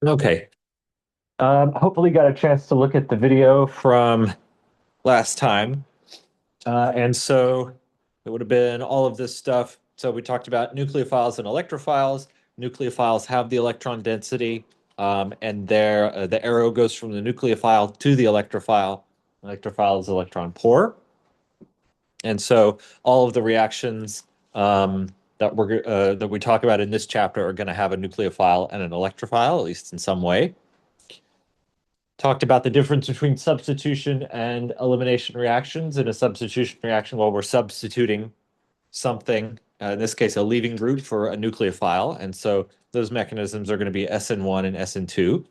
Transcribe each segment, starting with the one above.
Okay. Hopefully got a chance to look at the video from last time. And so it would have been all of this stuff. So we talked about nucleophiles and electrophiles. Nucleophiles have the electron density, and there the arrow goes from the nucleophile to the electrophile. Electrophile is electron poor. And so all of the reactions that we talk about in this chapter are going to have a nucleophile and an electrophile, at least in some way. Talked about the difference between substitution and elimination reactions. In a substitution reaction, well, we're substituting something, in this case, a leaving group for a nucleophile. And so those mechanisms are going to be SN1 and SN2.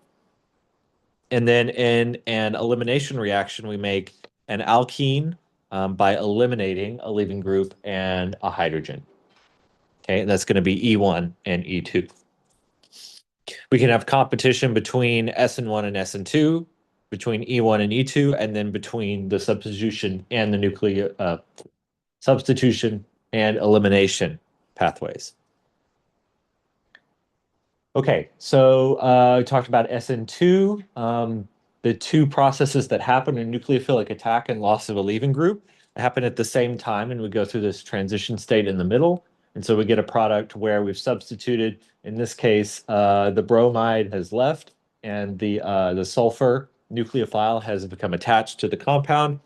And then in an elimination reaction, we make an alkene by eliminating a leaving group and a hydrogen. Okay, and that's going to be E1 and E2. We can have competition between SN1 and SN2, between E1 and E2, and then between the substitution and the substitution and elimination pathways. Okay, so we talked about SN2, the two processes that happen in nucleophilic attack and loss of a leaving group happen at the same time, and we go through this transition state in the middle. And so we get a product where we've substituted, in this case, the bromide has left, and the sulfur nucleophile has become attached to the compound,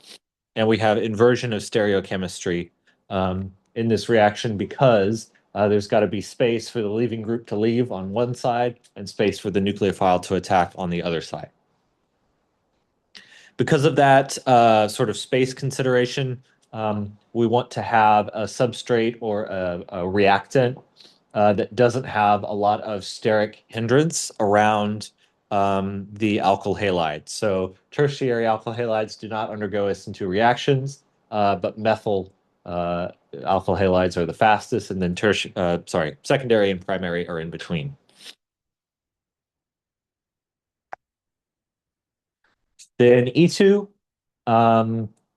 and we have inversion of stereochemistry in this reaction because there's got to be space for the leaving group to leave on one side and space for the nucleophile to attack on the other side. Because of that sort of space consideration, we want to have a substrate or a reactant that doesn't have a lot of steric hindrance around the alkyl halides. So tertiary alkyl halides do not undergo SN2 reactions, but methyl alkyl halides are the fastest, and then secondary and primary are in between. Then E2,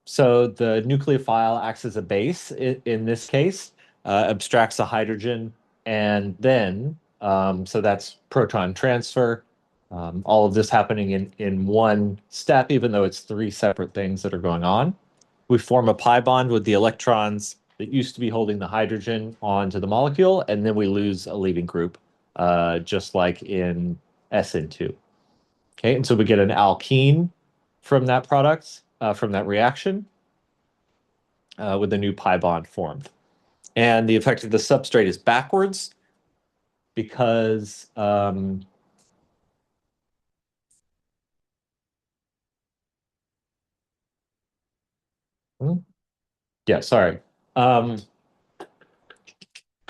so the nucleophile acts as a base in this case, abstracts a hydrogen, and then, so that's proton transfer. All of this happening in one step, even though it's three separate things that are going on. We form a pi bond with the electrons that used to be holding the hydrogen onto the molecule, and then we lose a leaving group, just like in SN2. Okay, and so we get an alkene from that product, from that reaction, with a new pi bond formed. And the effect of the substrate is backwards because yeah, sorry. Um,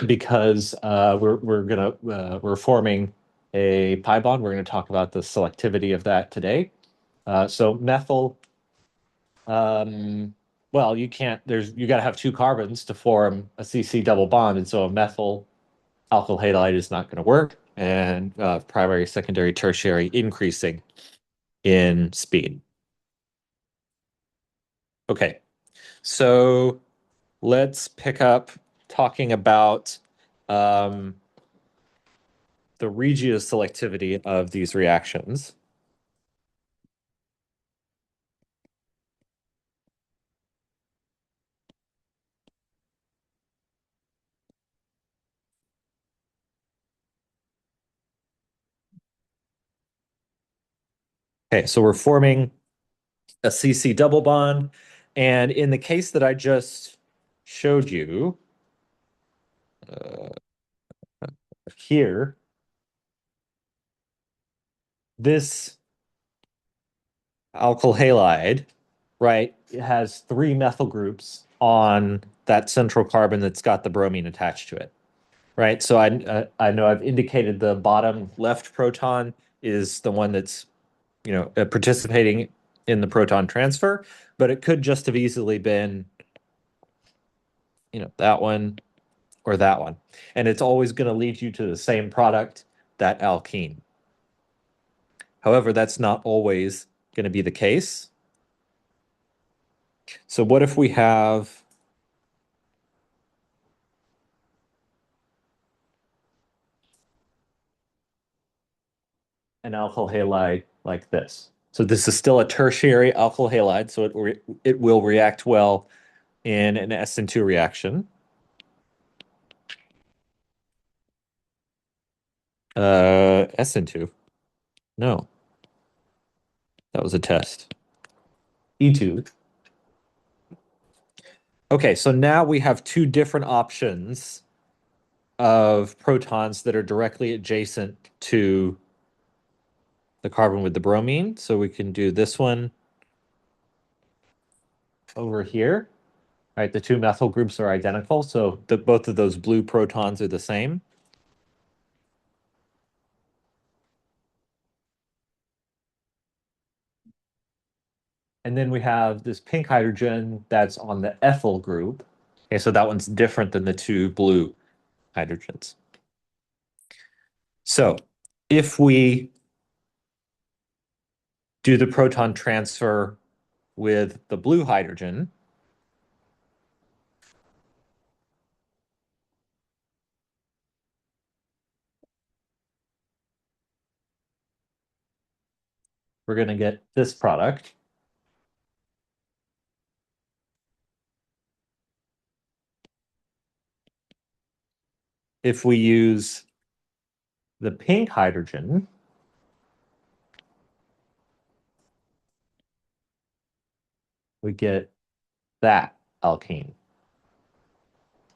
because we're forming a pi bond. We're gonna talk about the selectivity of that today. So methyl, well, you can't. You got to have two carbons to form a CC double bond, and so a methyl alkyl halide is not going to work, and primary, secondary, tertiary increasing in speed. Okay, so let's pick up talking about um, the regioselectivity of these reactions. Okay, so we're forming a CC double bond, and in the case that I just showed you uh, here, this alkyl halide, right, it has three methyl groups on that central carbon that's got the bromine attached to it, right? So I know I've indicated the bottom left proton is the one that's participating in the proton transfer, but it could just have easily been that one or that one, and it's always going to lead you to the same product, that alkene. However, that's not always going to be the case. So what if we have an alkyl halide like this. So this is still a tertiary alkyl halide, so it will react well in an SN2 reaction. SN2. No, that was a test. E2. Okay, so now we have two different options of protons that are directly adjacent to the carbon with the bromine. So we can do this one over here. Right, the two methyl groups are identical, so both of those blue protons are the same. And then we have this pink hydrogen that's on the ethyl group. Okay, so that one's different than the two blue hydrogens. So if we do the proton transfer with the blue hydrogen, we're going to get this product. If we use the pink hydrogen, we get that alkene.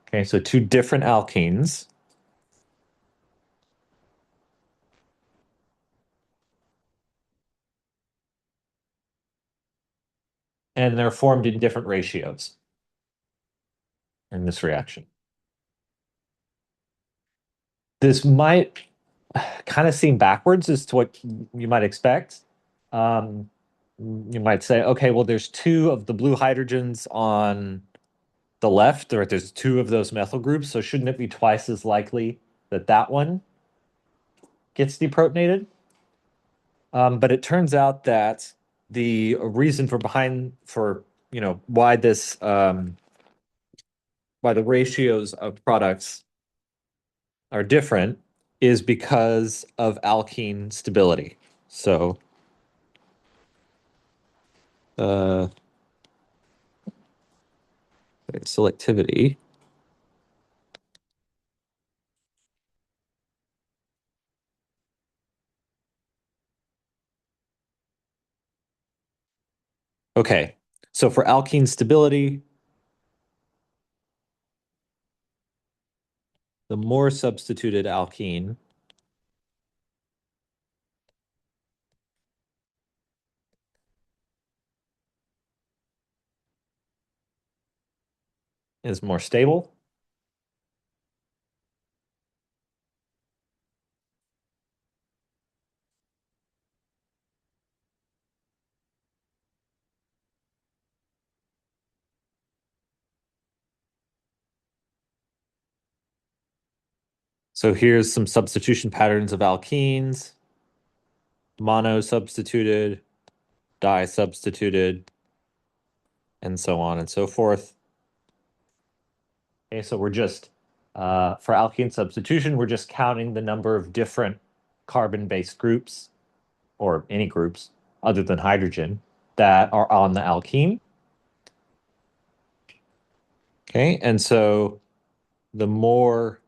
Okay, so two different alkenes. And they're formed in different ratios in this reaction. This might kind of seem backwards as to what you might expect. You might say, okay, well, there's two of the blue hydrogens on the left, or there's two of those methyl groups, so shouldn't it be twice as likely that that one gets deprotonated? But it turns out that the reason for why this why the ratios of products are different is because of alkene stability. So uh, selectivity. Okay, so for alkene stability, the more substituted alkene is more stable. So here's some substitution patterns of alkenes. Mono substituted, di substituted, and so on and so forth. Okay, so we're just, for alkene substitution, we're just counting the number of different carbon-based groups, or any groups other than hydrogen, that are on the alkene. Okay, and so the more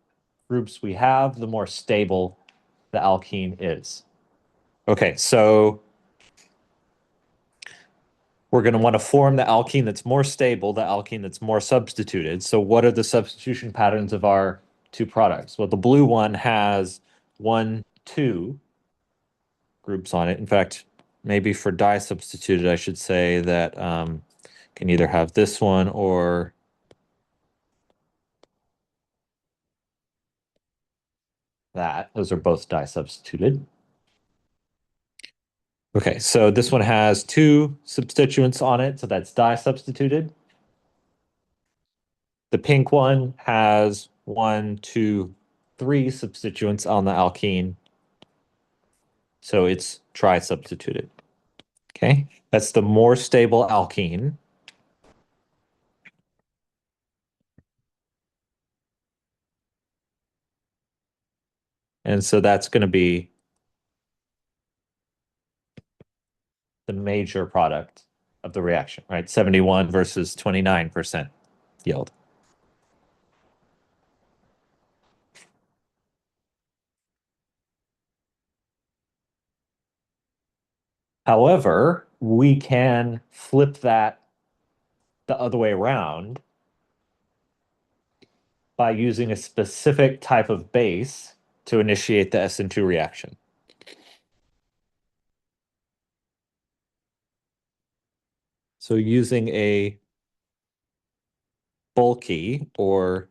groups we have, the more stable the alkene is. Okay, so we're going to want to form the alkene that's more stable, the alkene that's more substituted. So what are the substitution patterns of our two products? Well, the blue one has 1, 2 groups on it. In fact, maybe for di-substituted, I should say that can either have this one or that. Those are both di-substituted. Okay, so this one has 2 substituents on it, so that's di-substituted. The pink one has 1, 2, 3 substituents on the alkene, so it's tri-substituted. Okay, that's the more stable alkene. And so that's going to be the major product of the reaction, right? 71 versus 29% yield. However, we can flip that the other way around by using a specific type of base to initiate the SN2 reaction. So using a bulky or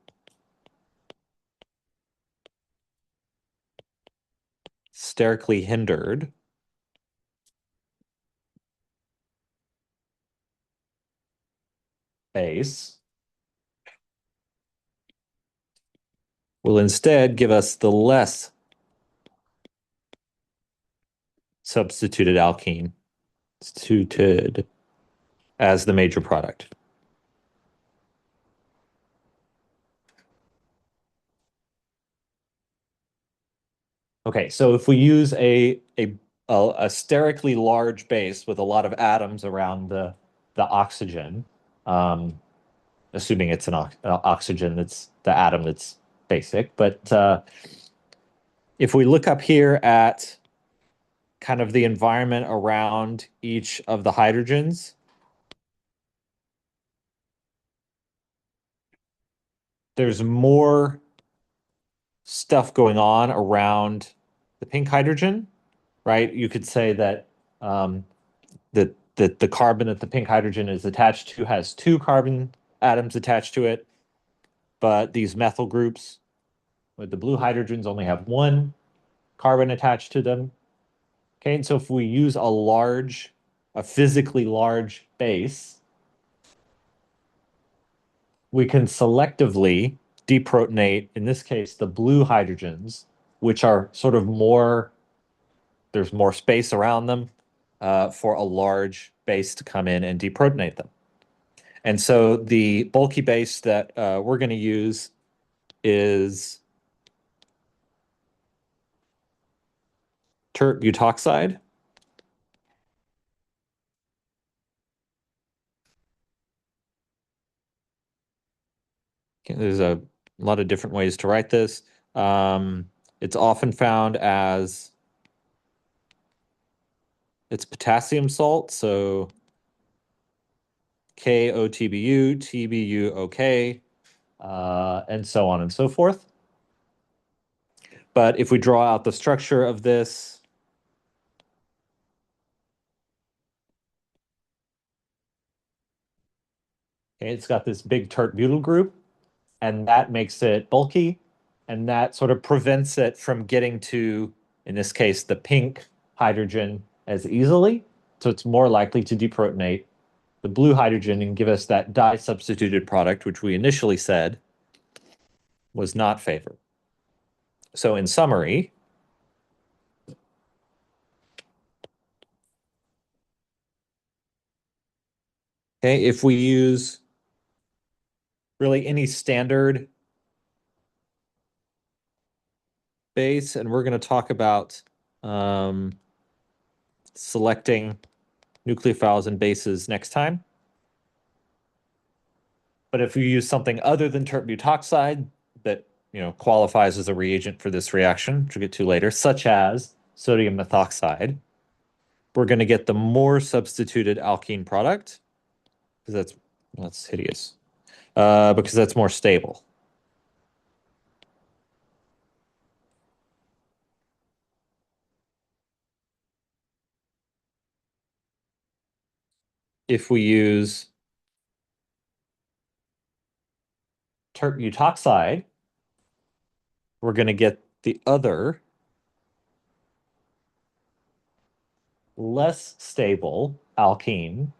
sterically hindered base will instead give us the less substituted alkene substituted as the major product. Okay, so if we use a sterically large base with a lot of atoms around the oxygen, assuming it's an oxygen that's the atom that's basic, but if we look up here at kind of the environment around each of the hydrogens, there's more stuff going on around the pink hydrogen, right? You could say that that the carbon that the pink hydrogen is attached to has two carbon atoms attached to it, but these methyl groups with the blue hydrogens only have one carbon attached to them. Okay, and so if we use a physically large base, we can selectively deprotonate, in this case, the blue hydrogens, which are sort of there's more space around them for a large base to come in and deprotonate them. And so the bulky base that we're going to use is tert butoxide. Okay, there's a lot of different ways to write this. It's often found as it's potassium salt, so KOTBU, TBUOK, and so on and so forth. But if we draw out the structure of this, okay, it's got this big tert butyl group, and that makes it bulky, and that sort of prevents it from getting to, in this case, the pink hydrogen as easily. So it's more likely to deprotonate the blue hydrogen and give us that di-substituted product, which we initially said was not favored. So in summary, okay, if we use really any standard base, and we're going to talk about selecting nucleophiles and bases next time. But if you use something other than tert butoxide that qualifies as a reagent for this reaction, which we'll get to later, such as sodium methoxide, we're going to get the more substituted alkene product because that's hideous. Because that's more stable. If we use tert butoxide, we're going to get the other less stable alkene.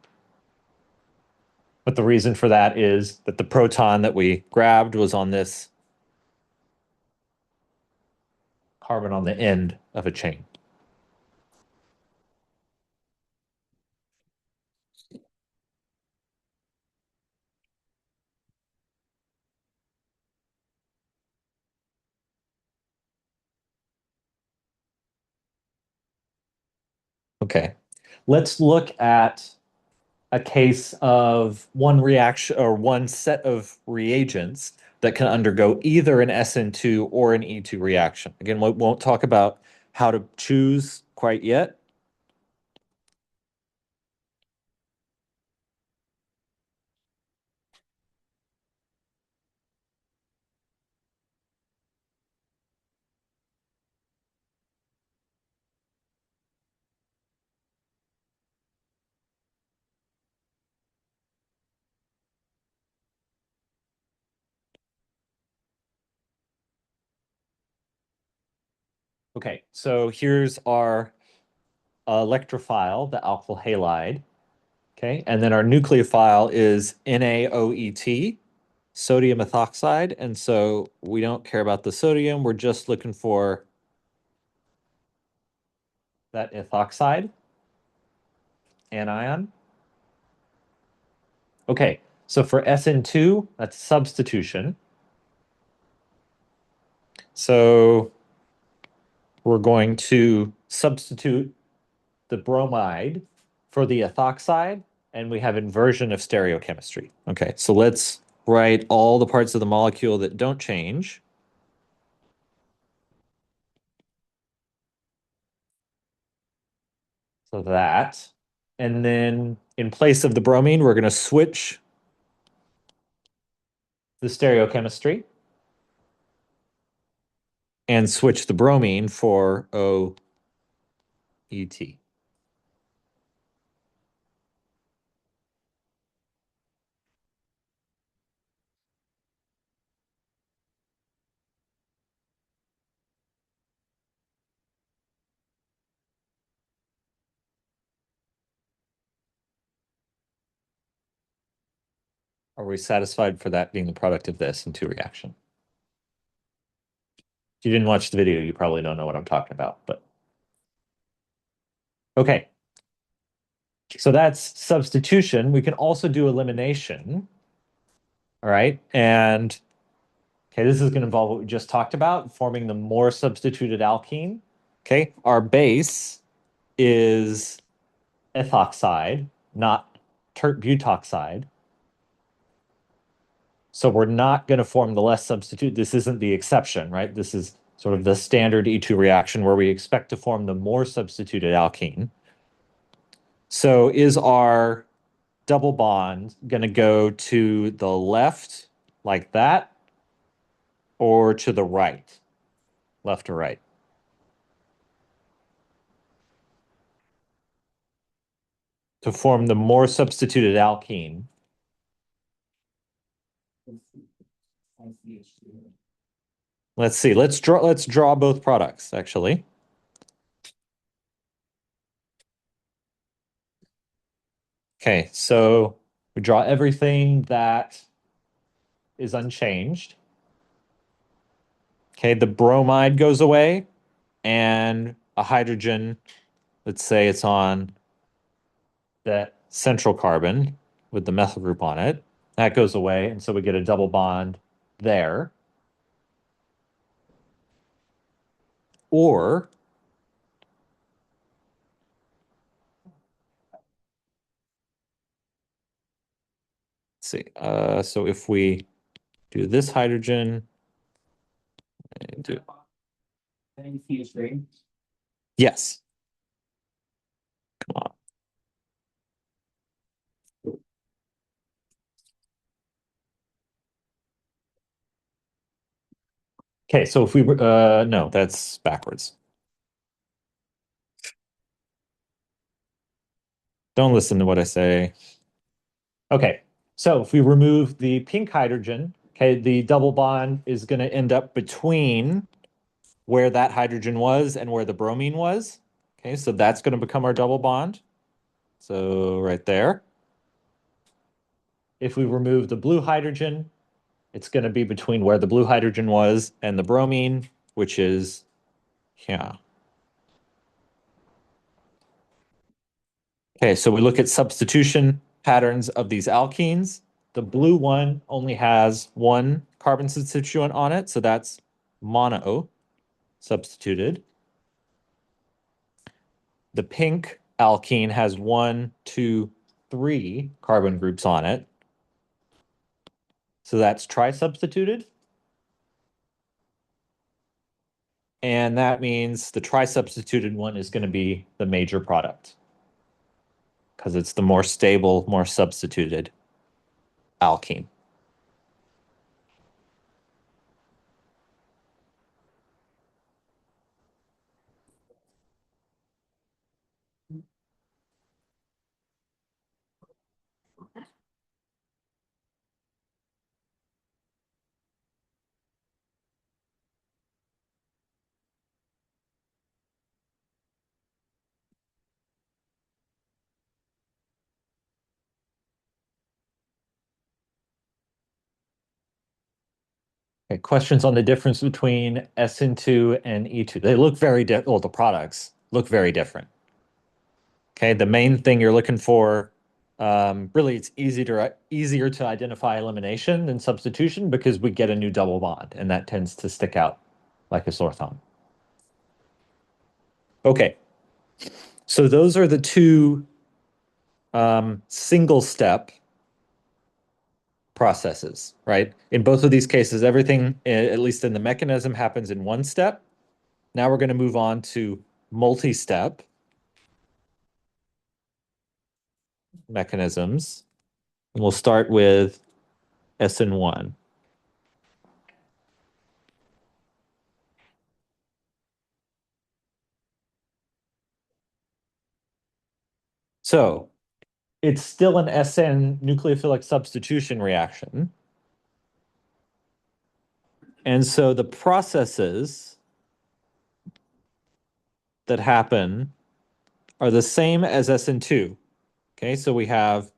But the reason for that is that the proton that we grabbed was on this carbon on the end of a chain. Okay. let's look at a case of one reaction or one set of reagents that can undergo either an SN2 or an E2 reaction. Again, we won't talk about how to choose quite yet. Okay, so here's our electrophile, the alkyl halide. Okay, and then our nucleophile is NaOET, sodium ethoxide. And so we don't care about the sodium. We're just looking for that ethoxide anion. Okay, so for SN2, that's substitution. So we're going to substitute the bromide for the ethoxide, and we have inversion of stereochemistry. Okay, so let's write all the parts of the molecule that don't change. So that, and then in place of the bromine, we're going to switch the stereochemistry and switch the bromine for OET. Are we satisfied for that being the product of the SN2 reaction? If you didn't watch the video, you probably don't know what I'm talking about, but okay. So that's substitution. We can also do elimination. All right. And okay, this is going to involve what we just talked about, forming the more substituted alkene. Okay. Our base is ethoxide, not tert butoxide. So we're not going to form the less substitute. This isn't the exception, right? This is sort of the standard E2 reaction where we expect to form the more substituted alkene. So is our double bond going to go to the left like that or to the right, left or right? To form the more substituted alkene. Let's see. Let's draw both products actually. Okay, so we draw everything that is unchanged. Okay, the bromide goes away and a hydrogen, let's say it's on that central carbon with the methyl group on it. That goes away, and so we get a double bond there. Or let's see. So if we do this hydrogen, do, yes. Come on. Okay, so if we no, that's backwards. Don't listen to what I say. Okay, so if we remove the pink hydrogen, okay, the double bond is going to end up between where that hydrogen was and where the bromine was. Okay, so that's going to become our double bond. So right there. If we remove the blue hydrogen, it's going to be between where the blue hydrogen was and the bromine, which is here. Okay, so we look at substitution patterns of these alkenes. The blue one only has one carbon substituent on it, so that's mono substituted. The pink alkene has 1, 2, 3 carbon groups on it. So that's tri-substituted. And that means the tri-substituted one is going to be the major product because it's the more stable, more substituted alkene. Okay, questions on the difference between SN2 and E2. They look very different. Well, the products look very different. Okay, the main thing you're looking for, really, it's easier to identify elimination than substitution because we get a new double bond, and that tends to stick out like a sore thumb. Okay, so those are the two single step processes, right? In both of these cases, everything, at least in the mechanism, happens in one step. Now we're going to move on to multi-step mechanisms. And we'll start with SN1. So it's still an SN nucleophilic substitution reaction. And so the processes that happen are the same as SN2. Okay, so we have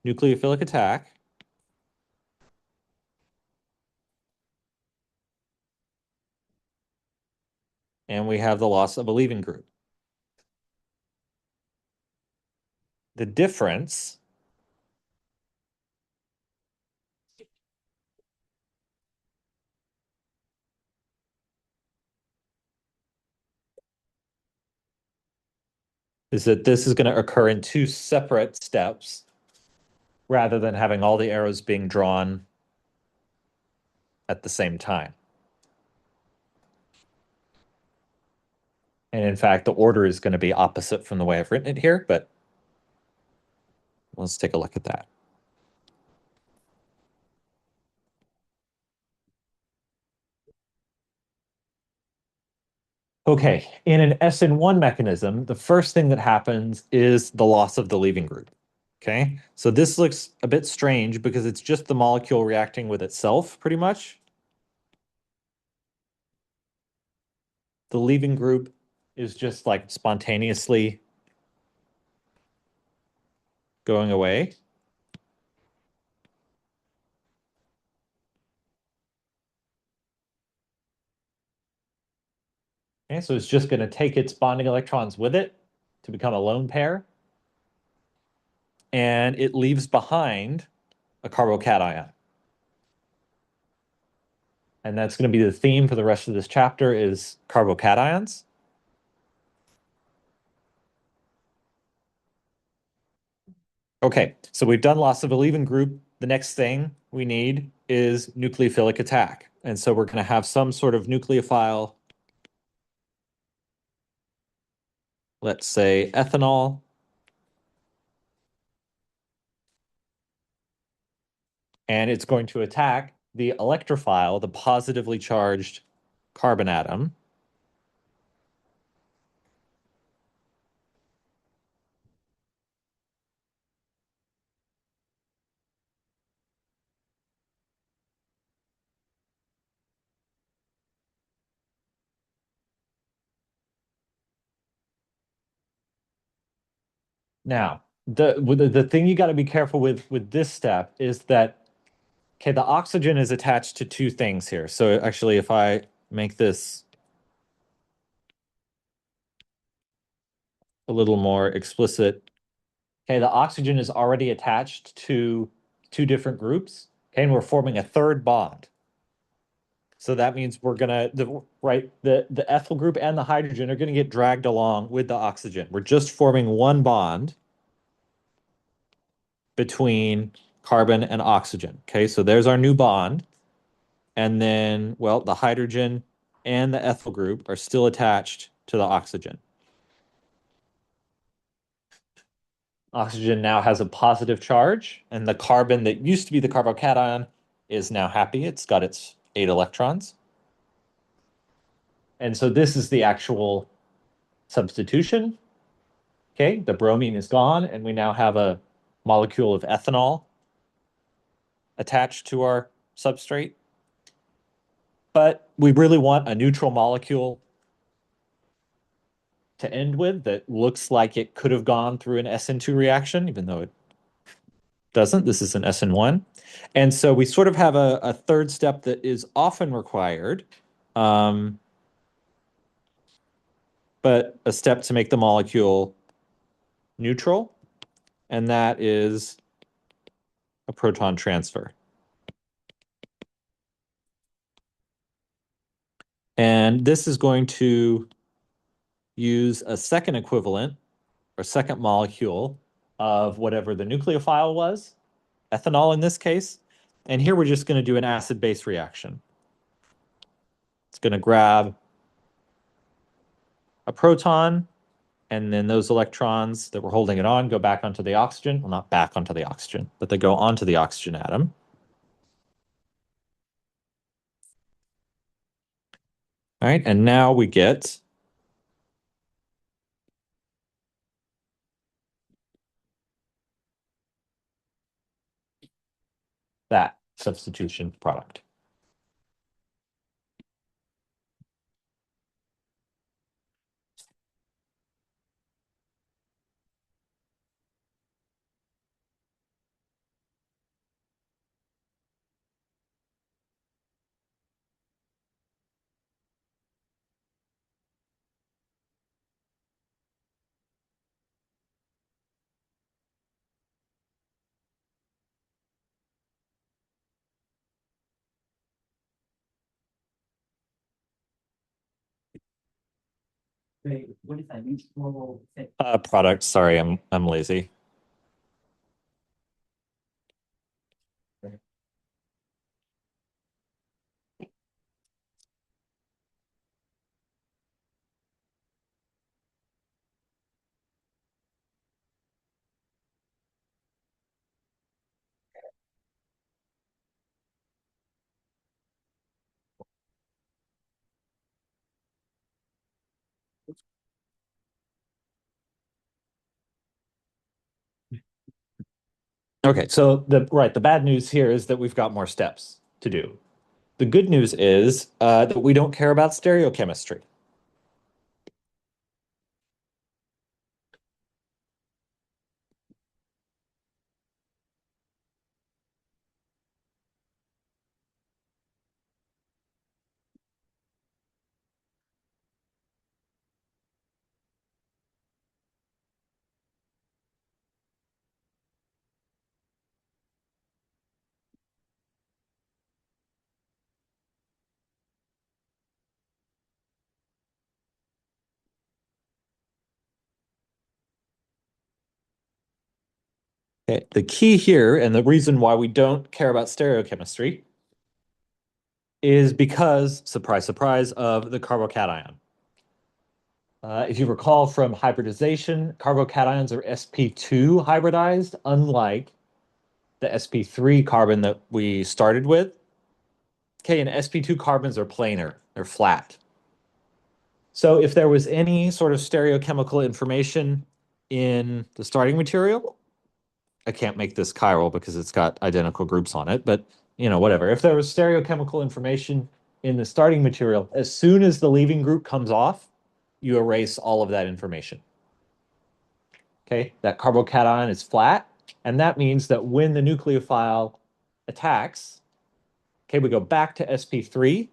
nucleophilic attack. And we have the loss of a leaving group. The difference is that this is going to occur in two separate steps rather than having all the arrows being drawn at the same time. And in fact, the order is going to be opposite from the way I've written it here, but let's take a look at that. Okay, in an SN1 mechanism, the first thing that happens is the loss of the leaving group. Okay, so this looks a bit strange because it's just the molecule reacting with itself, pretty much. The leaving group is just like spontaneously going away. Okay, so it's just going to take its bonding electrons with it to become a lone pair. And it leaves behind a carbocation. And that's going to be the theme for the rest of this chapter is carbocations. Okay, so we've done loss of a leaving group. The next thing we need is nucleophilic attack. And so we're going to have some sort of nucleophile, let's say ethanol. And it's going to attack the electrophile, the positively charged carbon atom. Now, the thing you got to be careful with this step is that, okay, the oxygen is attached to two things here. So actually, if I make this a little more explicit, okay, the oxygen is already attached to two different groups, okay, and we're forming a third bond. So that means we're gonna the ethyl group and the hydrogen are gonna get dragged along with the oxygen. We're just forming one bond between carbon and oxygen. Okay, so there's our new bond. And then, well, the hydrogen and the ethyl group are still attached to the oxygen. Oxygen now has a positive charge, and the carbon that used to be the carbocation is now happy. It's got its 8 electrons. And so this is the actual substitution. Okay, the bromine is gone, and we now have a molecule of ethanol attached to our substrate. But we really want a neutral molecule to end with that looks like it could have gone through an SN2 reaction, even though it doesn't. This is an SN1. And so we sort of have a third step that is often required, but a step to make the molecule neutral, and that is a proton transfer. And this is going to use a second equivalent or second molecule of whatever the nucleophile was, ethanol in this case. And here we're just going to do an acid-base reaction. It's going to grab a proton, and then those electrons that were holding it on go back onto the oxygen. Well, not back onto the oxygen, but they go onto the oxygen atom. All right, and now we get that substitution product. What is that? Mutual. Product, sorry, I'm lazy. Okay, so the bad news here is that we've got more steps to do. The good news is that we don't care about stereochemistry. Okay, the key here, and the reason why we don't care about stereochemistry, is because, surprise, surprise, of the carbocation. If you recall from hybridization, carbocations are sp2 hybridized, unlike the sp3 carbon that we started with. Okay, and sp2 carbons are planar, they're flat. So if there was any sort of stereochemical information in the starting material, I can't make this chiral because it's got identical groups on it, but whatever. If there was stereochemical information in the starting material, as soon as the leaving group comes off, you erase all of that information. Okay, that carbocation is flat, and that means that when the nucleophile attacks, okay, we go back to sp3.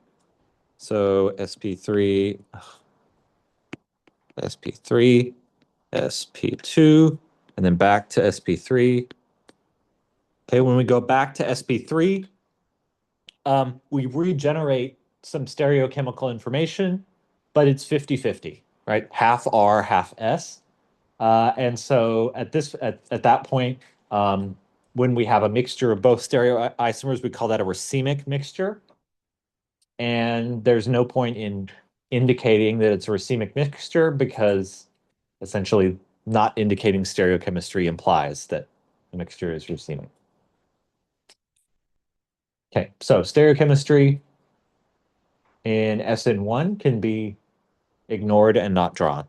So sp3, sp3, sp2, and then back to sp3. Okay, when we go back to sp3, we regenerate some stereochemical information, but it's 50-50, right? Half R, half S. And so at that point, when we have a mixture of both stereoisomers, we call that a racemic mixture. And there's no point in indicating that it's a racemic mixture because essentially not indicating stereochemistry implies that the mixture is racemic. Okay, so stereochemistry in SN1 can be ignored and not drawn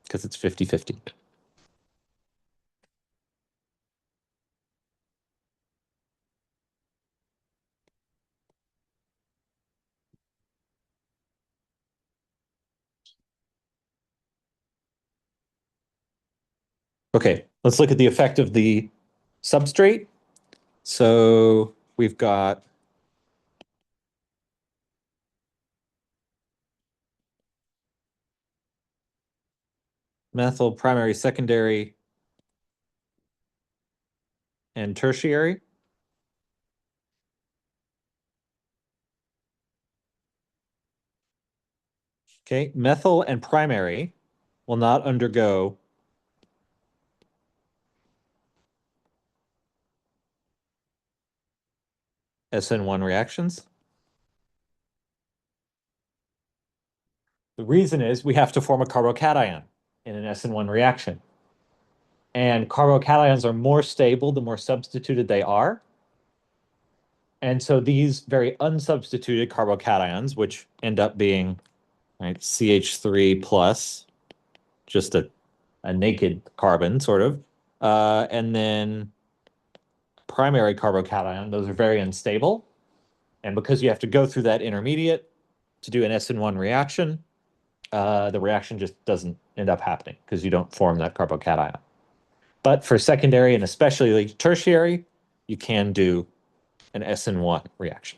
because it's 50-50. Okay, let's look at the effect of the substrate. So we've got methyl primary, secondary, and tertiary. Okay, methyl and primary will not undergo SN1 reactions. The reason is we have to form a carbocation in an SN1 reaction. And carbocations are more stable the more substituted they are. And so these very unsubstituted carbocations, which end up being right, CH3 plus, just a naked carbon, sort of, and then primary carbocation, those are very unstable. And because you have to go through that intermediate to do an SN1 reaction, the reaction just doesn't end up happening because you don't form that carbocation. But for secondary and especially tertiary, you can do an SN1 reaction.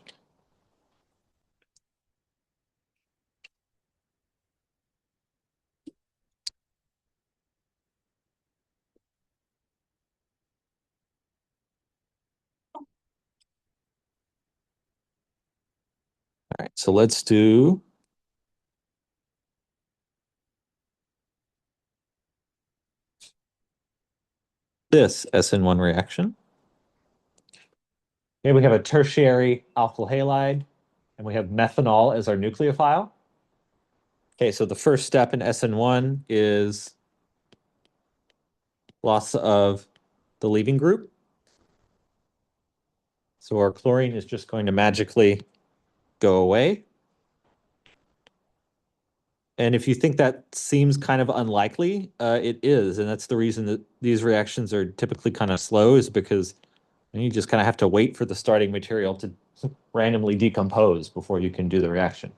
All right, so let's do this SN1 reaction. Here we have a tertiary alkyl halide, and we have methanol as our nucleophile. Okay, so the first step in SN1 is loss of the leaving group. So our chlorine is just going to magically go away. And if you think that seems kind of unlikely, it is. And that's the reason that these reactions are typically kind of slow, is because you just kind of have to wait for the starting material to randomly decompose before you can do the reaction.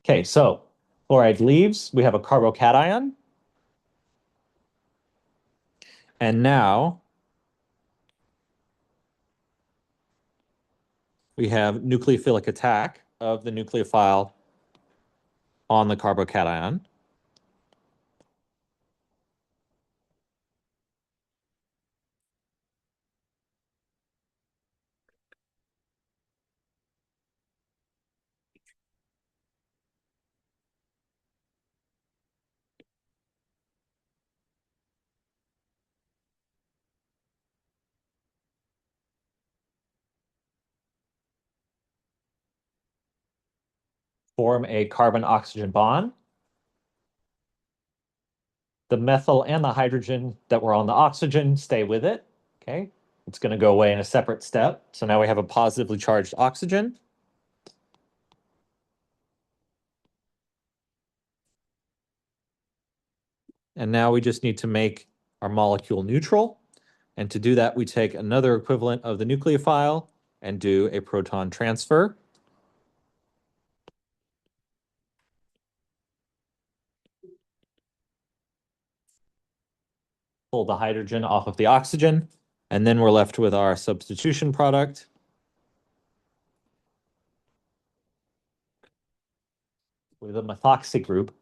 Okay, so chloride leaves, we have a carbocation. And now we have nucleophilic attack of the nucleophile on the carbocation. Form a carbon-oxygen bond. The methyl and the hydrogen that were on the oxygen stay with it. Okay, it's going to go away in a separate step. So now we have a positively charged oxygen. And now we just need to make our molecule neutral. And to do that, we take another equivalent of the nucleophile and do a proton transfer. Pull the hydrogen off of the oxygen, and then we're left with our substitution product. With a methoxy group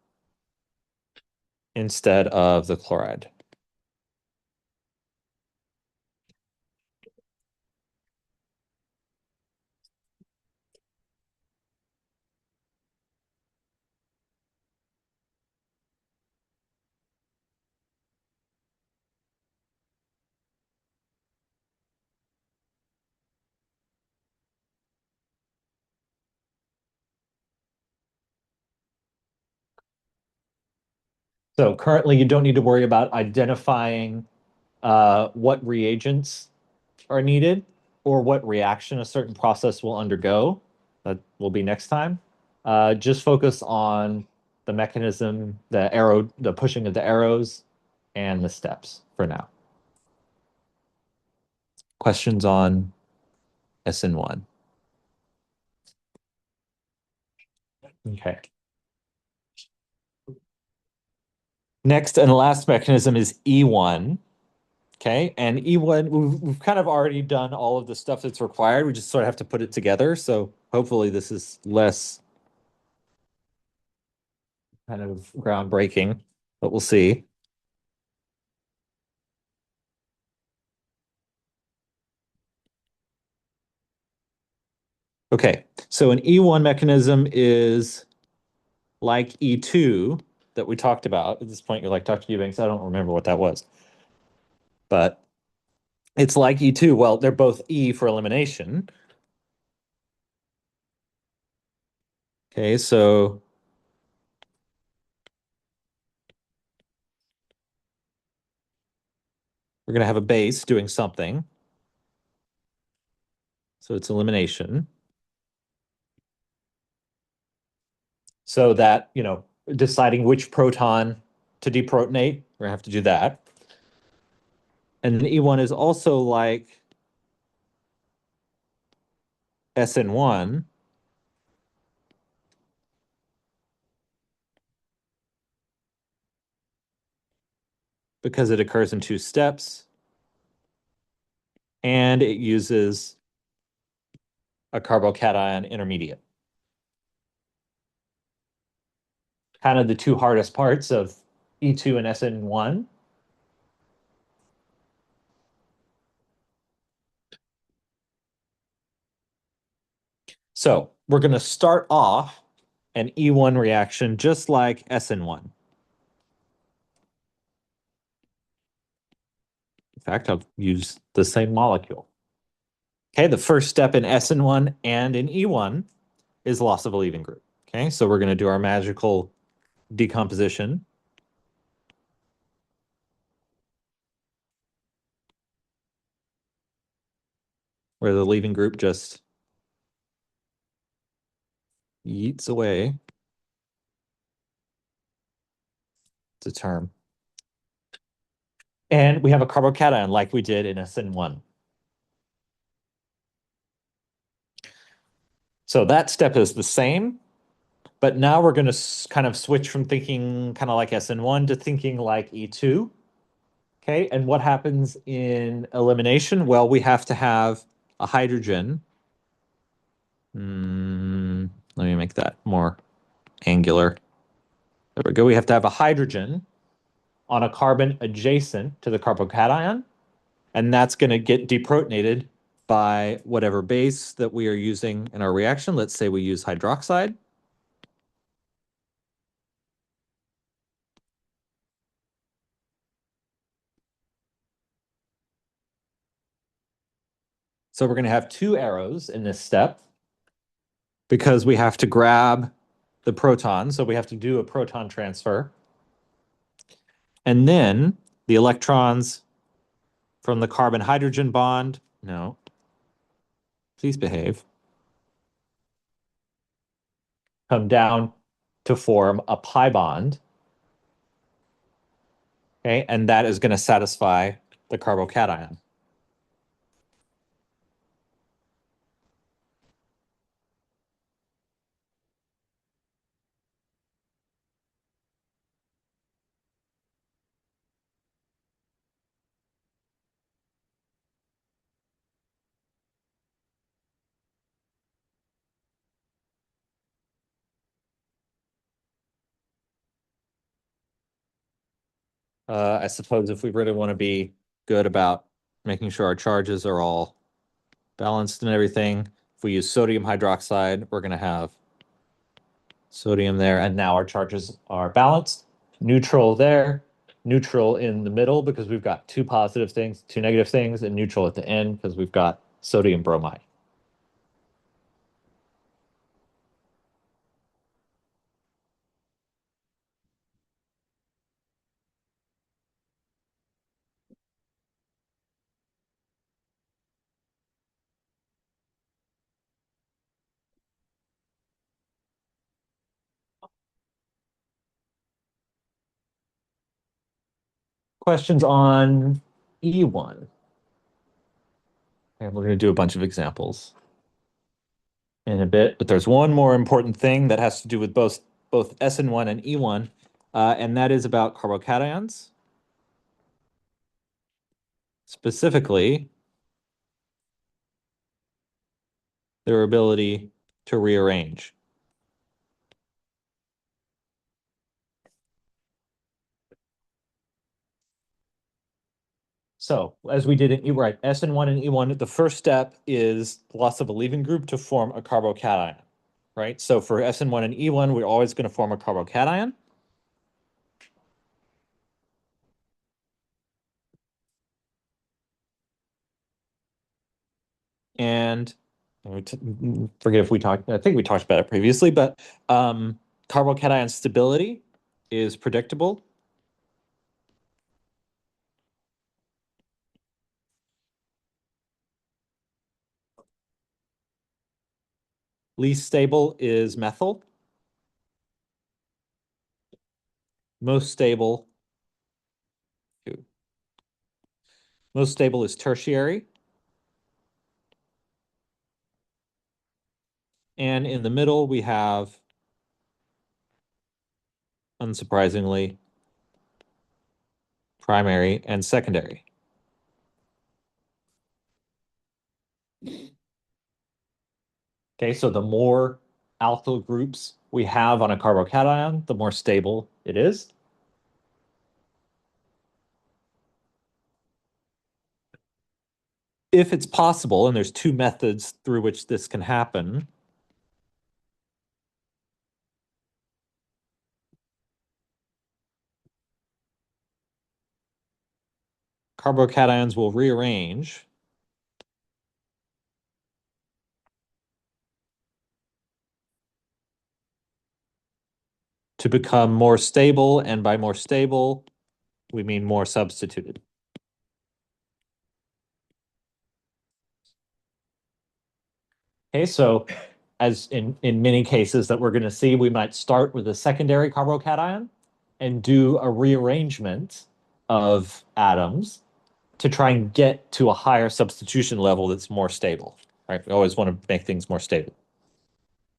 instead of the chloride. So currently you don't need to worry about identifying what reagents are needed or what reaction a certain process will undergo. That will be next time. Just focus on the mechanism, the pushing of the arrows, and the steps for now. Questions on SN1? Okay. Next and last mechanism is E1. Okay, and E1, we've kind of already done all of the stuff that's required. We just sort of have to put it together. So hopefully this is less kind of groundbreaking, but we'll see. Okay, so an E1 mechanism is like E2 that we talked about. At this point, you're like, Dr. Eubanks, I don't remember what that was. But it's like E2. Well, they're both E for elimination. Okay, so we're going to have a base doing something. So it's elimination. So that, deciding which proton to deprotonate, we're going to have to do that. And then E1 is also like SN1. Because it occurs in two steps. And it uses a carbocation intermediate. Kind of the two hardest parts of E2 and SN1. So we're going to start off an E1 reaction just like SN1. In fact, I'll use the same molecule. Okay, the first step in SN1 and in E1 is loss of a leaving group. Okay, so we're going to do our magical decomposition. Where the leaving group just yeets away. It's a term. And we have a carbocation like we did in SN1. So that step is the same, but now we're going to kind of switch from thinking kind of like SN1 to thinking like E2. Okay, and what happens in elimination? Well, we have to have a hydrogen. Let me make that more angular. There we go. We have to have a hydrogen on a carbon adjacent to the carbocation, and that's going to get deprotonated by whatever base that we are using in our reaction. Let's say we use hydroxide. So we're going to have two arrows in this step because we have to grab the proton. So we have to do a proton transfer. And then the electrons from the carbon-hydrogen bond, no, please behave, come down to form a pi bond. Okay, and that is going to satisfy the carbocation. I suppose if we really want to be good about making sure our charges are all balanced and everything, if we use sodium hydroxide, we're going to have sodium there, and now our charges are balanced. Neutral there, neutral in the middle because we've got two positive things, two negative things, and neutral at the end because we've got sodium bromide. questions on E1? And we're going to do a bunch of examples in a bit, but there's one more important thing that has to do with both SN1 and E1, and that is about carbocations. Specifically, their ability to rearrange. So as we did in right, SN1 and E1, the first step is loss of a leaving group to form a carbocation, right? So for SN1 and E1, we're always going to form a carbocation. And forget if we talked, I think we talked about it previously, but carbocation stability is predictable. Least stable is methyl. Most stable is tertiary. And in the middle, we have, unsurprisingly, primary and secondary. Okay, so the more alkyl groups we have on a carbocation, the more stable it is. If it's possible, and there's two methods through which this can happen, carbocations will rearrange to become more stable, and by more stable, we mean more substituted. Okay, so as in many cases that we're going to see, we might start with a secondary carbocation and do a rearrangement of atoms to try and get to a higher substitution level that's more stable, right? We always want to make things more stable.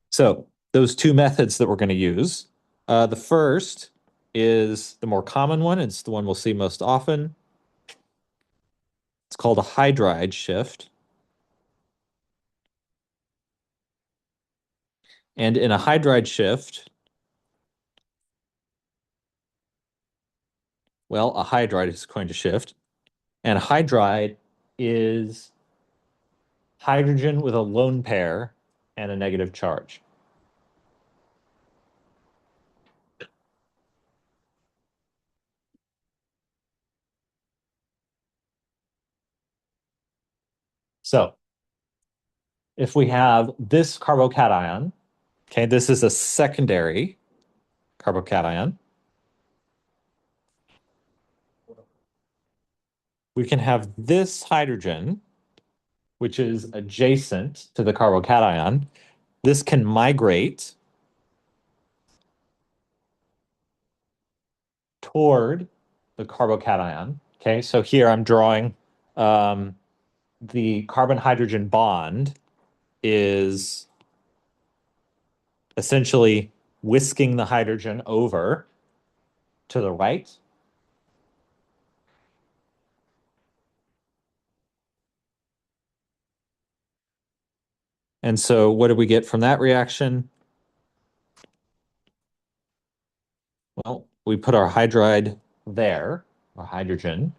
So those two methods that we're going to use, the first is the more common one. It's the one we'll see most often. It's called a hydride shift. And in a hydride shift, well, a hydride is going to shift. And a hydride is hydrogen with a lone pair and a negative charge. So if we have this carbocation, okay, this is a secondary carbocation. We can have this hydrogen, which is adjacent to the carbocation. This can migrate toward the carbocation. Okay, so here I'm drawing the carbon-hydrogen bond is essentially whisking the hydrogen over to the right. And so what do we get from that reaction? Well, we put our hydride there, our hydrogen.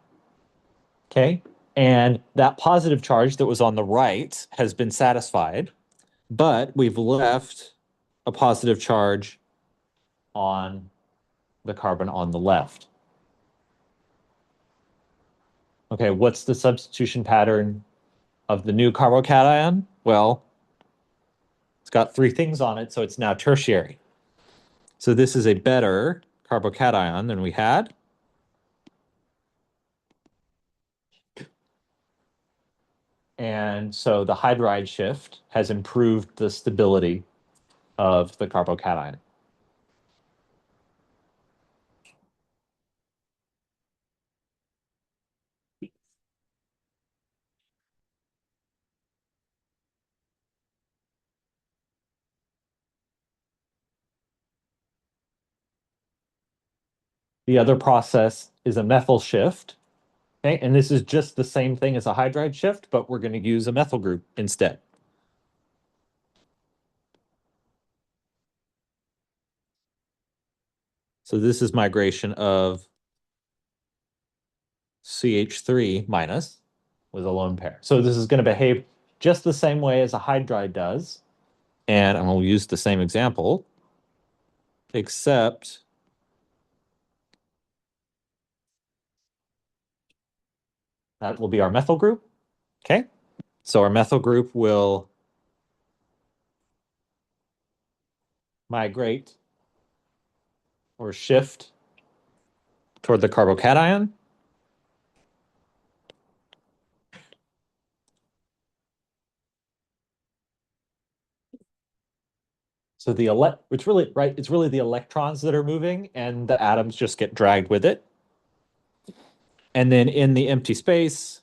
Okay. And that positive charge that was on the right has been satisfied, but we've left a positive charge on the carbon on the left. Okay, what's the substitution pattern of the new carbocation? Well, it's got three things on it, so it's now tertiary. So this is a better carbocation than we had. And so the hydride shift has improved the stability of the carbocation. The other process is a methyl shift. Okay, and this is just the same thing as a hydride shift, but we're going to use a methyl group instead. So this is migration of CH3 minus with a lone pair. So this is going to behave just the same way as a hydride does. And I'm going to use the same example, except that will be our methyl group. Okay, so our methyl group will migrate or shift toward the carbocation. So it's really right, it's really the electrons that are moving and the atoms just get dragged with it. And then in the empty space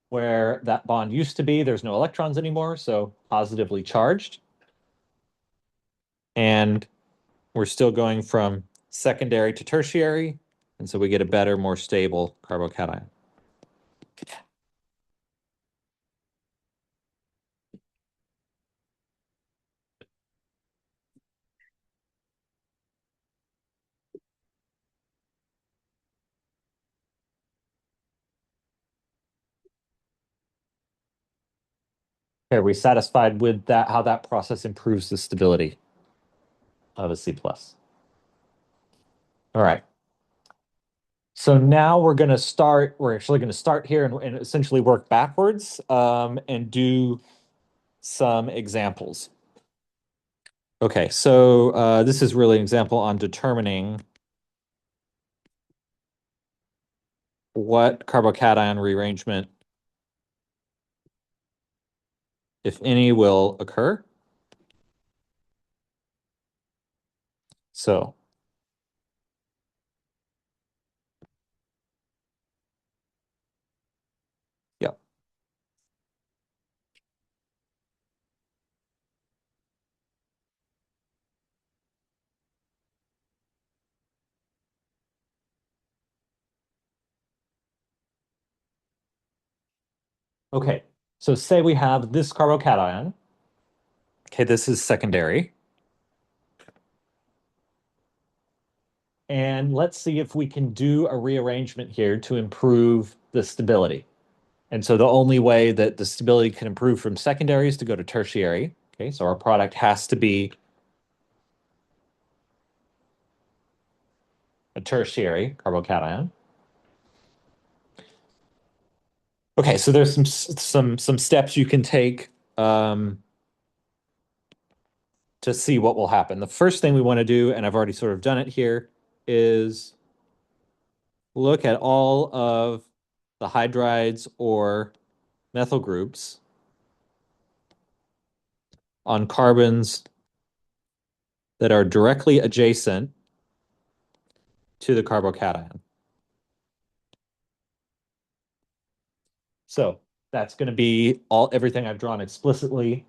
where that bond used to be, there's no electrons anymore, so positively charged. And we're still going from secondary to tertiary, and so we get a better, more stable carbocation. Are we satisfied with that, how that process improves the stability of a C+? All right. So now we're actually going to start here and essentially work backwards and do some examples. Okay, so this is really an example on determining what carbocation rearrangement, if any, will occur. So yeah. Okay, so say we have this carbocation. Okay, this is secondary. And let's see if we can do a rearrangement here to improve the stability. And so the only way that the stability can improve from secondary is to go to tertiary. Okay, so our product has to be a tertiary carbocation. Okay, so there's some steps you can take to see what will happen. The first thing we want to do, and I've already sort of done it here, is look at all of the hydrides or methyl groups on carbons that are directly adjacent to the carbocation. So that's going to be everything I've drawn explicitly,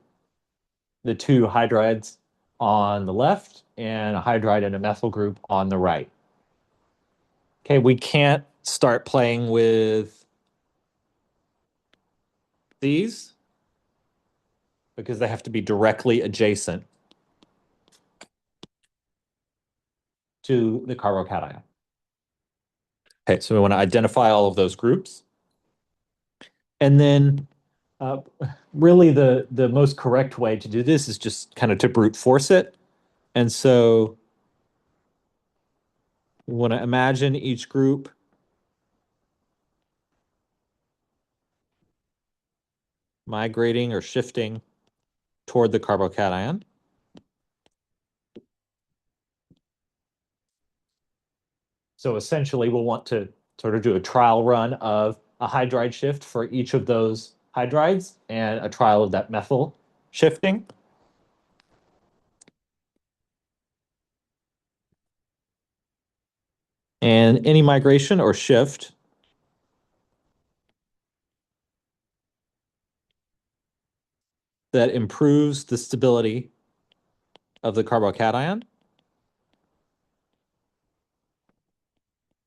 the two hydrides on the left and a hydride and a methyl group on the right. Okay, we can't start playing with these because they have to be directly adjacent to the carbocation. Okay, so we want to identify all of those groups. And then really the most correct way to do this is just kind of to brute force it. And so we want to imagine each group migrating or shifting toward the carbocation. So essentially, we'll want to sort of do a trial run of a hydride shift for each of those hydrides and a trial of that methyl shifting. And any migration or shift that improves the stability of the carbocation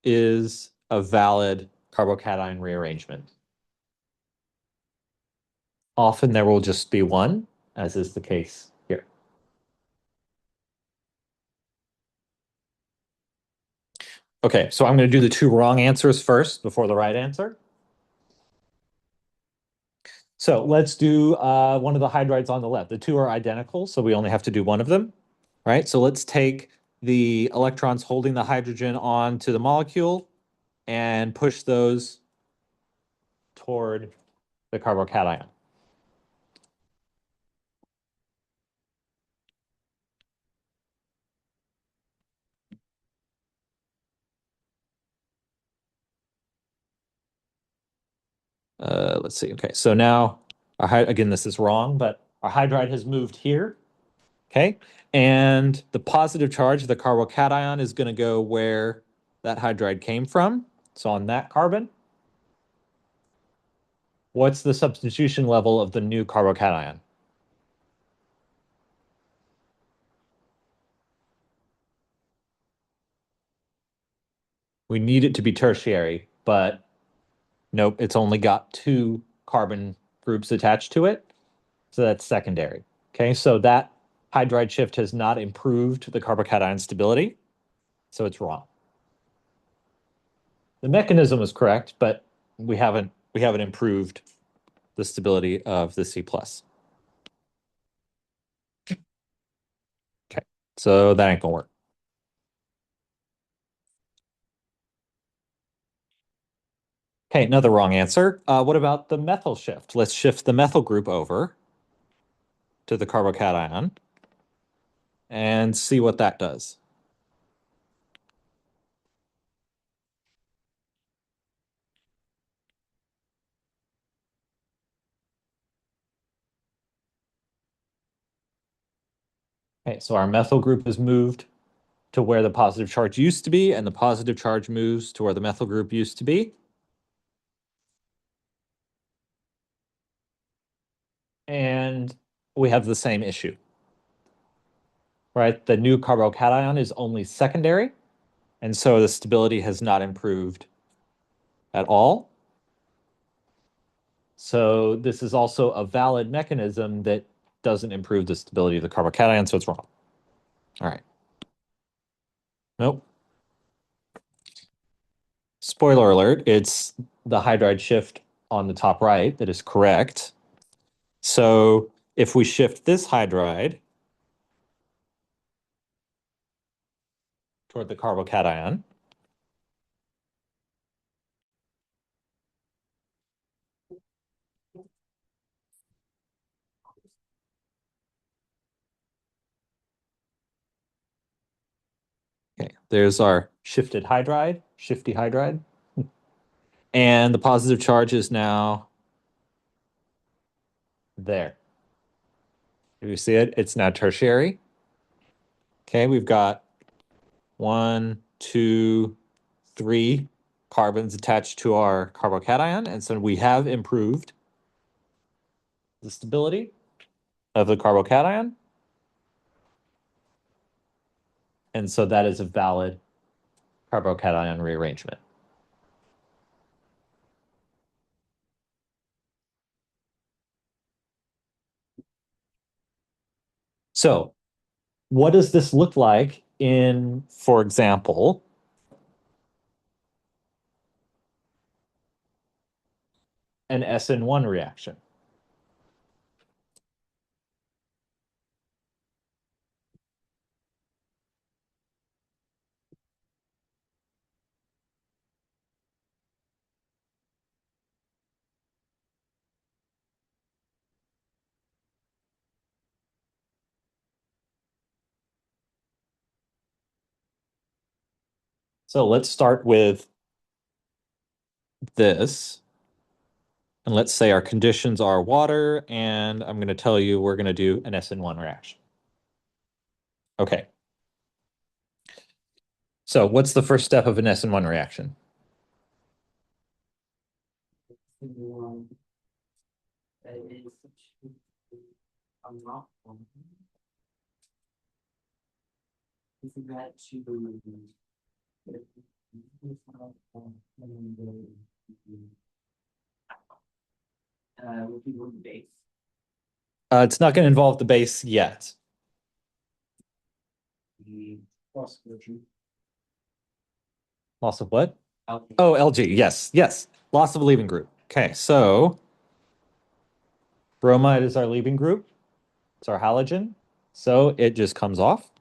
is a valid carbocation rearrangement? Often there will just be one, as is the case here. Okay, so I'm going to do the two wrong answers first before the right answer. So let's do one of the hydrides on the left. The two are identical, so we only have to do one of them, right? So let's take the electrons holding the hydrogen onto the molecule and push those toward the carbocation. Let's see. Okay, so now, again, this is wrong, but our hydride has moved here. Okay, and the positive charge of the carbocation is going to go where that hydride came from. So on that carbon. What's the substitution level of the new carbocation? We need it to be tertiary, but nope, it's only got two carbon groups attached to it. So that's secondary. Okay, so that hydride shift has not improved the carbocation stability. So it's wrong. The mechanism was correct, but we haven't improved the stability of the C+. Okay, so that ain't gonna work. Okay, another wrong answer. What about the methyl shift? Let's shift the methyl group over to the carbocation and see what that does. Okay, so our methyl group is moved to where the positive charge used to be, and the positive charge moves to where the methyl group used to be. And we have the same issue, right? The new carbocation is only secondary, and so the stability has not improved at all. So this is also a valid mechanism that doesn't improve the stability of the carbocation, so it's wrong. All right. Nope. Spoiler alert, it's the hydride shift on the top right that is correct. So if we shift this hydride toward the carbocation, okay, there's our shifted hydride, shifty hydride. And the positive charge is now there. Do you see it? It's now tertiary. Okay, we've got 1, 2, 3 carbons attached to our carbocation. And so we have improved the stability of the carbocation. And so that is a valid carbocation rearrangement. So what does this look like in, for example, an SN1 reaction? So let's start with this. And let's say our conditions are water, and I'm going to tell you we're going to do an SN1 reaction. Okay. So what's the first step of an SN1 reaction? Would be the base. It's not going to involve the base yet. The cross version. Loss of what? Alkyl. Oh, LG. Yes, yes. Loss of leaving group. Okay, so bromide is our leaving group. It's our halogen. So it just comes off.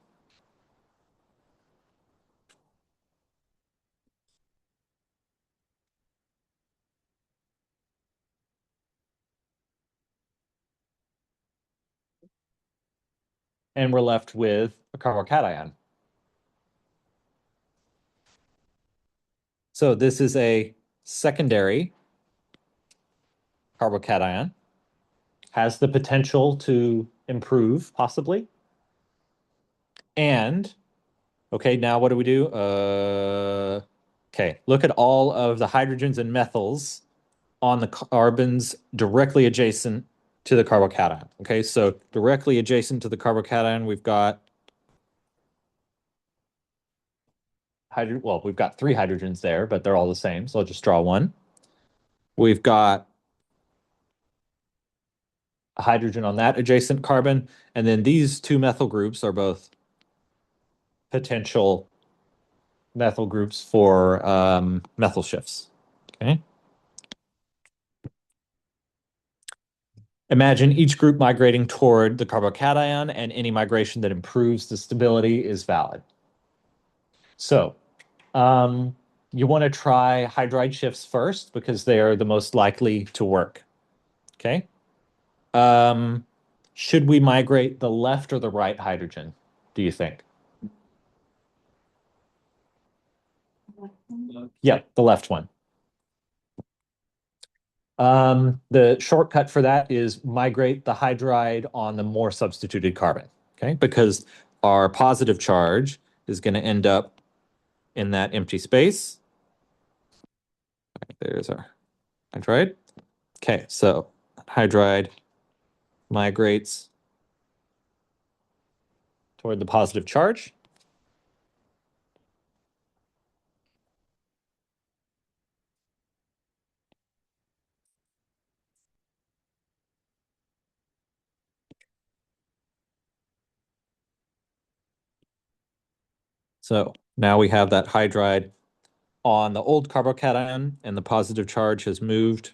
And we're left with a carbocation. So this is a secondary carbocation. Has the potential to improve, possibly. And, okay, now what do we do? Okay, look at all of the hydrogens and methyls on the carbons directly adjacent to the carbocation. Okay, so directly adjacent to the carbocation, we've got well, we've got 3 hydrogens there, but they're all the same. So I'll just draw one. We've got a hydrogen on that adjacent carbon, and then these 2 methyl groups are both potential methyl groups for methyl shifts. Okay. Imagine each group migrating toward the carbocation, and any migration that improves the stability is valid. So you want to try hydride shifts first because they are the most likely to work. Okay. Should we migrate the left or the right hydrogen, do you think? Yeah, the left one. The shortcut for that is migrate the hydride on the more substituted carbon, okay? Because our positive charge is going to end up in that empty space. There's our hydride. Okay, so hydride migrates toward the positive charge. So now we have that hydride on the old carbocation, and the positive charge has moved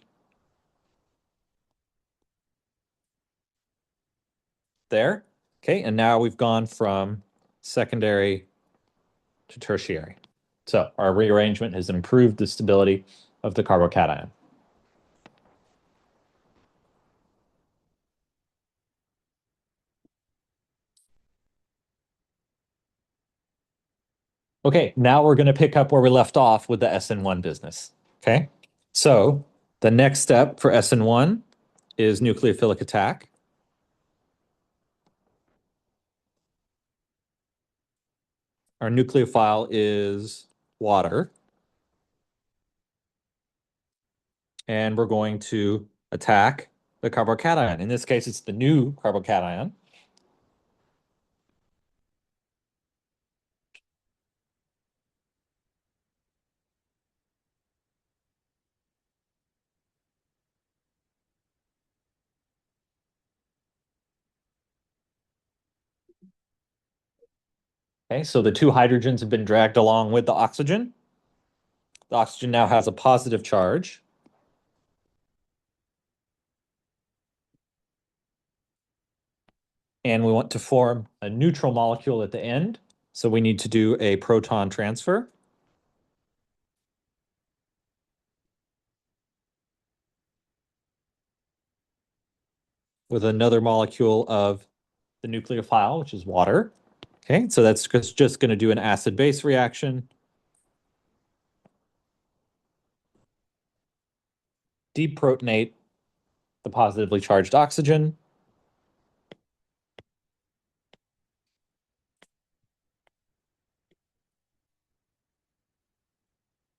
there. Okay, and now we've gone from secondary to tertiary. So our rearrangement has improved the stability of the carbocation. Okay, now we're going to pick up where we left off with the SN1 business. Okay, so the next step for SN1 is nucleophilic attack. Our nucleophile is water. And we're going to attack the carbocation. In this case, it's the new carbocation. Okay, so the 2 hydrogens have been dragged along with the oxygen. The oxygen now has a positive charge. And we want to form a neutral molecule at the end. So we need to do a proton transfer. With another molecule of the nucleophile, which is water. Okay, so that's just going to do an acid-base reaction. Deprotonate the positively charged oxygen.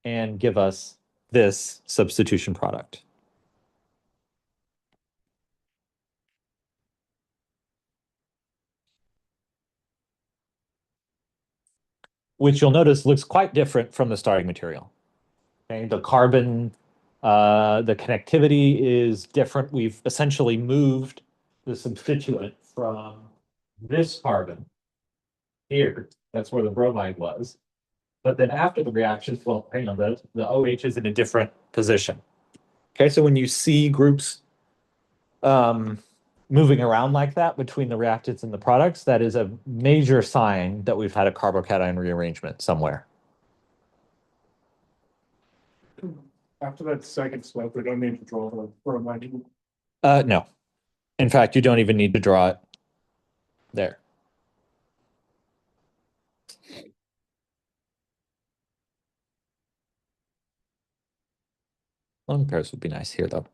And give us this substitution product. which you'll notice looks quite different from the starting material. Okay, the carbon, the connectivity is different. We've essentially moved the substituent from this carbon here. That's where the bromide was. But then after the reaction, well, hang on, the OH is in a different position. Okay, so when you see groups moving around like that between the reactants and the products, that is a major sign that we've had a carbocation rearrangement somewhere. After that second step, we don't need to draw the bromide. No. In fact, you don't even need to draw it there. Lone pairs would be nice here, though.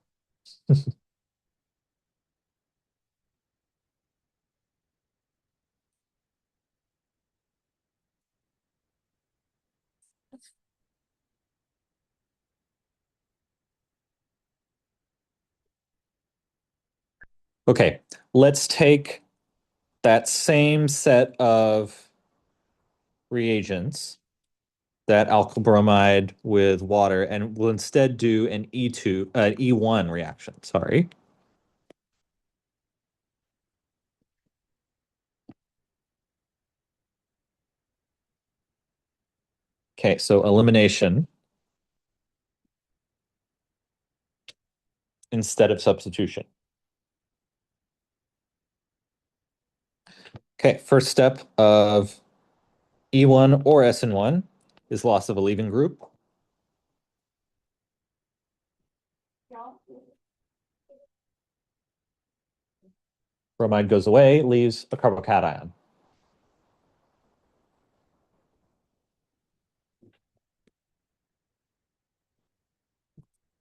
Okay, let's take that same set of reagents, that alkyl bromide with water, and we'll instead do an E1 reaction, sorry. Okay, so elimination instead of substitution. Okay, first step of E1 or SN1 is loss of a leaving group. Bromide goes away, leaves a carbocation.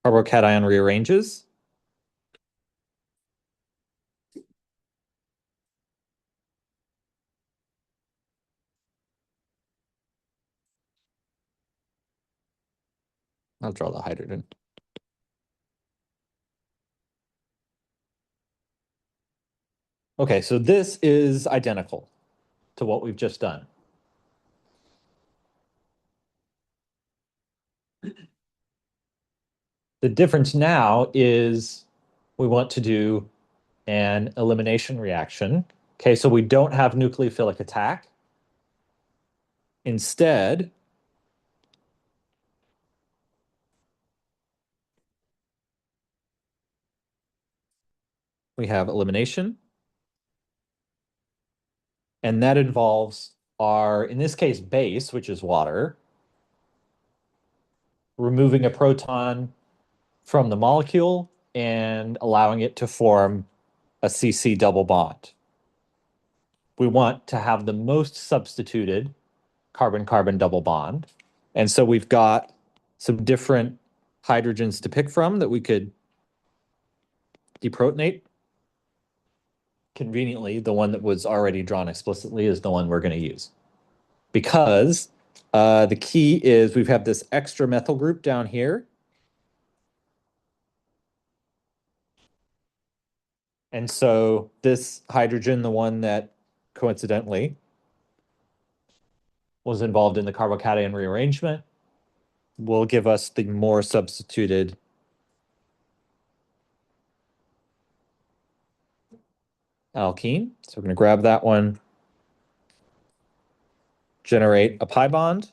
Carbocation rearranges. I'll draw the hydrogen. Okay, so this is identical to what we've just done. The difference now is we want to do an elimination reaction. Okay, so we don't have nucleophilic attack. Instead, we have elimination. And that involves our, in this case, base, which is water, removing a proton from the molecule and allowing it to form a CC double bond. We want to have the most substituted carbon-carbon double bond. And so we've got some different hydrogens to pick from that we could deprotonate. Conveniently, the one that was already drawn explicitly is the one we're going to use. Because the key is we have this extra methyl group down here. And so this hydrogen, the one that coincidentally was involved in the carbocation rearrangement, will give us the more substituted alkene. So we're going to grab that one, generate a pi bond.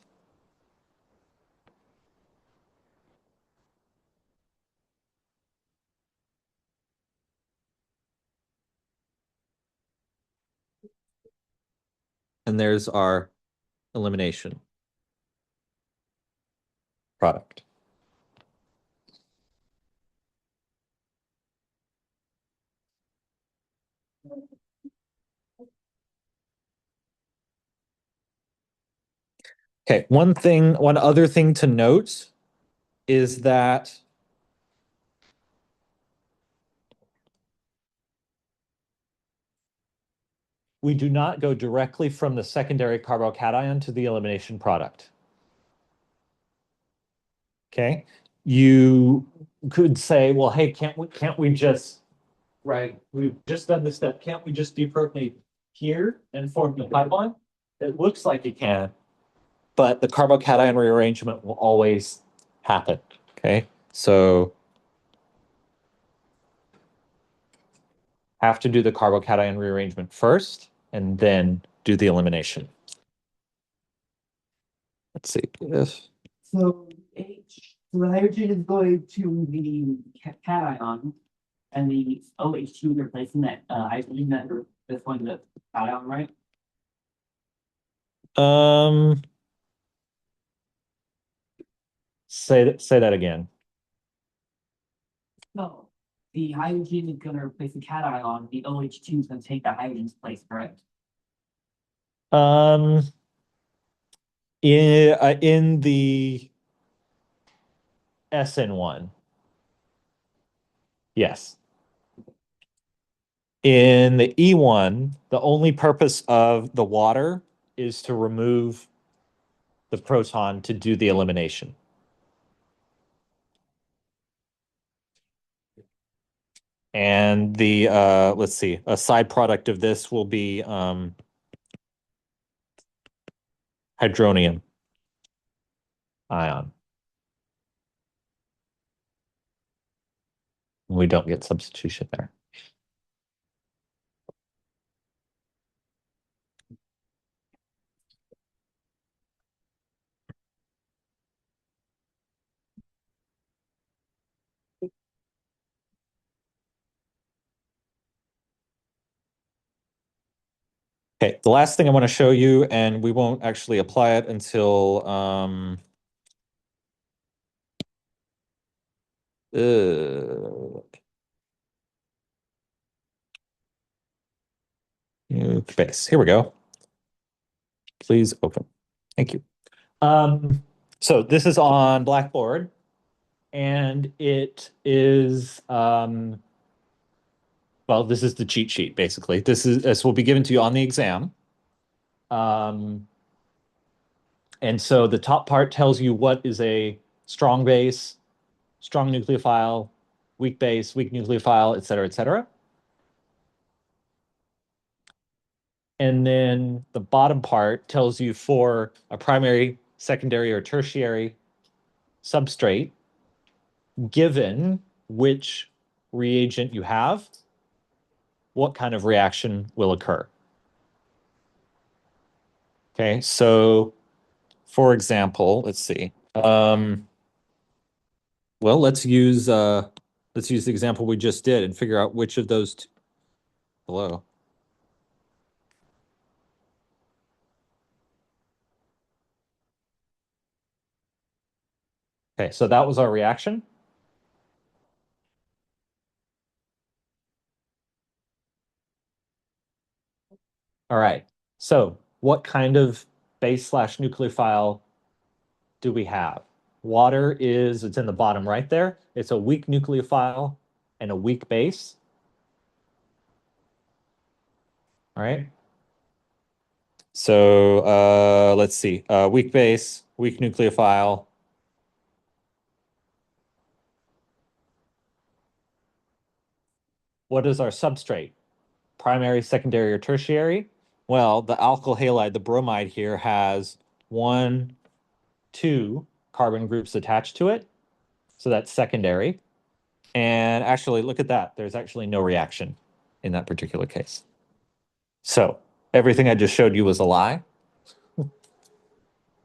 And there's our elimination product. Okay, one other thing to note is that we do not go directly from the secondary carbocation to the elimination product. Okay, you could say, well, hey, can't we just, right? We've just done this step. Can't we just deprotonate here and form the pi bond? It looks like you can, but the carbocation rearrangement will always happen. Okay, so have to do the carbocation rearrangement first and then do the elimination. Let's see if So the hydrogen is going to the cation, and the OH2 replacing that hydrogen that's going to the cation, right? um say that again. No, the hydrogen is going to replace the cation. The OH2 is going to take the hydrogen's place, correct? Um in the SN1. Yes. In the E1, the only purpose of the water is to remove the proton to do the elimination. And the let's see, a side product of this will be hydronium ion. We don't get substitution there. Okay, the last thing I want to show you, and we won't actually apply it until new base. Here we go. Please open. Thank you. So this is on Blackboard, and it is well, this is the cheat sheet basically. This will be given to you on the exam. And so the top part tells you what is a strong base, strong nucleophile, weak base, weak nucleophile, et cetera, et cetera. And then the bottom part tells you for a primary, secondary, or tertiary substrate, given which reagent you have, what kind of reaction will occur. Okay, so for example, let's see. Well, let's use the example we just did and figure out which of those two. Hello. Okay, so that was our reaction. All right. So what kind of base slash nucleophile do we have? Water is, it's in the bottom right there. It's a weak nucleophile and a weak base. All right. So let's see. Weak base, weak nucleophile. What is our substrate? Primary, secondary, or tertiary? Well, the alkyl halide, the bromide here, has 1, 2 carbon groups attached to it. So that's secondary. And actually, look at that. There's actually no reaction in that particular case. So everything I just showed you was a lie.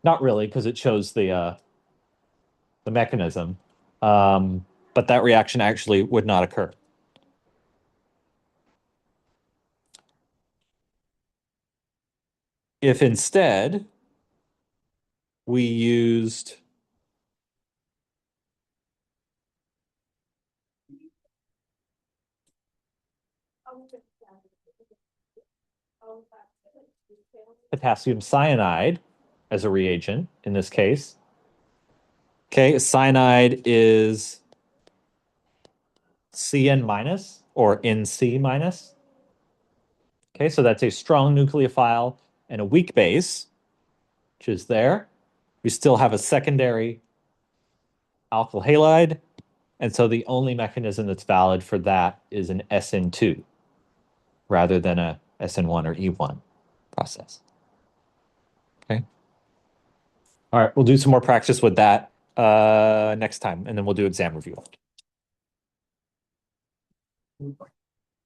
Not really, because it shows the mechanism. But that reaction actually would not occur. If instead we used potassium cyanide as a reagent in this case. Okay, cyanide is Cn minus or Nc minus. Okay, so that's a strong nucleophile and a weak base, which is there. We still have a secondary alkyl halide, and so the only mechanism that's valid for that is an SN2 rather than a SN1 or E1 process. Okay. All right, we'll do some more practice with that next time, and then we'll do exam review.